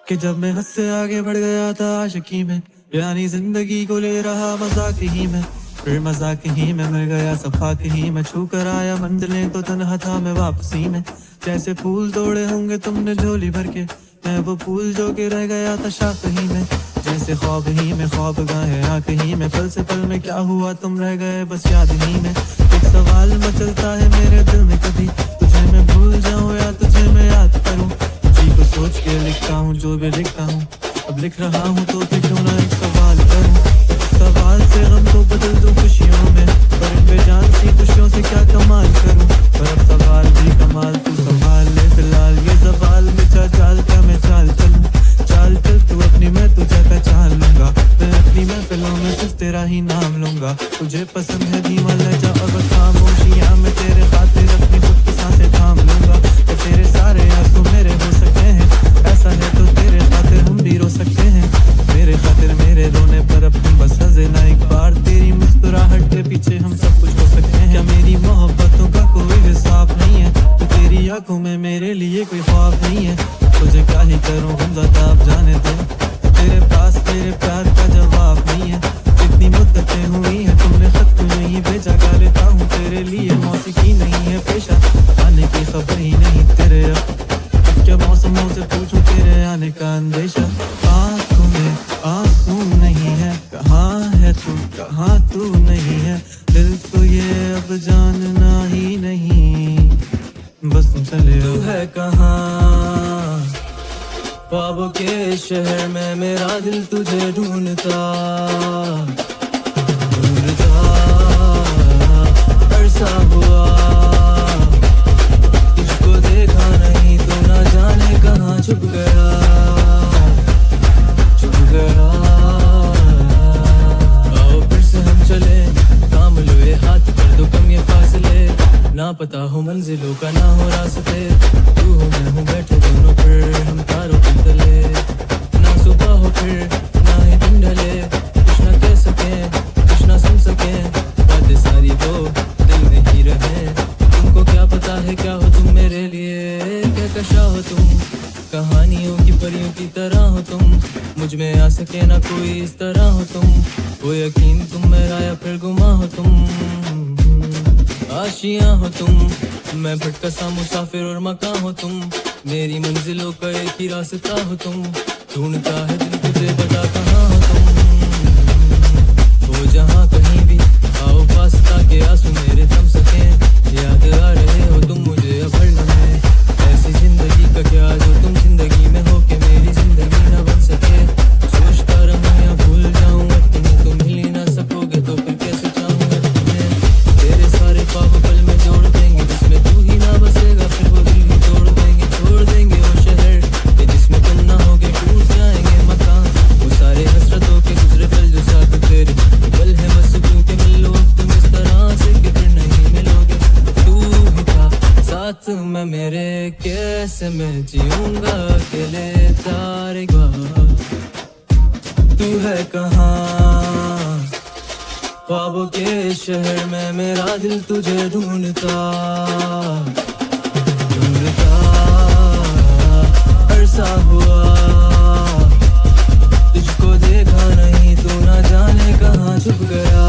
कि जब मैं हद से आगे बढ़ गया था आशिकी में, यानी जिंदगी को ले रहा मजाक ही में, फिर मजाक ही में मिल गया सफाक ही में, छू कर आया मंजिलें तो तन्हा था मैं वापसी में। जैसे फूल तोड़े होंगे तुमने झोली भर के, मैं वो फूल जो के रह गया था शाख ही में। जैसे ख्वाब ही में ख्वाब गाए आँख ही में, पल से पल में क्या हुआ तुम रह गए बस याद ही में। एक सवाल मचलता है मेरे दिल में, कभी तुझे मैं भूल जाऊं या तुझे मैं याद करूं। तुझी को सोच के लिखता हूँ जो भी लिखता हूँ, अब लिख रहा हूँ तो फिर क्यों ना एक सवाल करूं। सवाल से गम तो बदल दूं खुशियों में, पर इन बेजान सी खुशियों से क्या कमाल करूं। पर अब सवाल भी कमाल तू संभाल ले फिलहाल, ये सवाल मिचा चाल क्या मैं चाल चलूं। चाल चल तू अपनी मैं तुझे पहचान लूंगा, मैं अपनी महफिलों में सिर्फ तेरा ही नाम लूंगा। तुझे पसंद है धीमा लहजा और बस खामोशियां, मैं तेरे खातिर अपनी खुद की सांसें थाम लूंगा। तो तेरे सारे आंसू मेरे हो सकते हैं, ऐसा है तो तेरे खातिर हम भी रो सकते हैं। मेरे खातिर मेरे रोने पर अब तुम बस हंसे ना एक बार, तेरी मुस्कुराहट के पीछे हम सब कुछ हो सकते हैं। क्या मेरी मोहब्बतों का कोई हिसाब नहीं है, तो तेरी आंखों में मेरे लिए कोई ख्वाब नहीं है। तुझे क्या ही करूं हम ज़्यादा अब जाने दे, तेरे पास तेरे प्यार का जवाब नहीं है। इतनी मुद्दतें हुई हैं तुमने खत क्यों नहीं भेजा, गा लेता हूँ तेरे लिए मौसीकी नहीं है पेशा। आने की खबर ही नहीं तेरे अब क्या मौसमों से पूछूं तेरे आने का अंदेशा। आँखों में आंसू नहीं है, कहाँ है तू कहाँ तू नहीं है, दिल को ये अब जानना ही नहीं, बस तुम चले तू है कहाँ। ख्वाबों के शहर में मेरा दिल तुझे ढूंढता ढूंढता अरसा हुआ, तुझको देखा नहीं तो ना जाने कहाँ छुप गया छुप गया। आओ फिर से हम चले, थाम लो ये हाथ कर दो कम ये फासले, ना पता हो मंजिलों का ना हो रास्ते, तू हो मैं हूँ बैठे दोनों फिर हम तारों के तले। ना सुबह हो फिर ना ही दिन ढले, कुछ ना कह सके कुछ ना सुन सके, बातें सारी तो दिल में ही रहे। तुमको क्या पता है क्या हो तुम मेरे लिए, क्या कशा हो तुम, कहानियों की परियों की तरह हो तुम, मुझ में आ सके ना कोई इस तरह हो तुम। वो यकीन तुम मेरा या फिर गुमा हो तुम, आशियाँ हो तुम, मैं भटका सा मुसाफिर और मकान हो तुम, मेरी मंजिलों का एक ही रास्ता हो तुम। ढूंढता है दिल तुझे बता कहाँ हो तुम, हो जहाँ कहीं भी आओ पास ताकि आंसू मेरे थम सके। याद आ रहे हो तुम मुझे अब हर लम्हे, ऐसी जिंदगी का क्या जो तुम जिंदगी में हो के मेरी जिंदगी न बन सके। सोचता रहूं या भूल जाऊं अब तुम्हें, तुम मिल ही ना सकोगे तो फिर कैसे चाहूंगा तुम्हें। तेरे सारे ख्वाब पल में जोड़ देंगे, जिसमें तू ही ना बसेगा फिर वो दिल ही तोड़ देंगे। छोड़ देंगे वो शहर के जिसमें तुम ना होगे, टूट जाएंगे मकान वो सारे हसरतों के गुजरे पल जो साथ तेरे पल है बस क्योंकि मिलो तुम इस तरह से कि फिर नहीं मिलोगे। तू ही था साथ में मेरे, कैसे मैं जीऊंगा अकेले तारे ख्वाब। तू है कहाँ ख्वाबों के शहर में मेरा दिल तुझे ढूंढता ढूंढता अरसा हुआ, तुझको देखा नहीं तो ना जाने कहाँ छुप गया।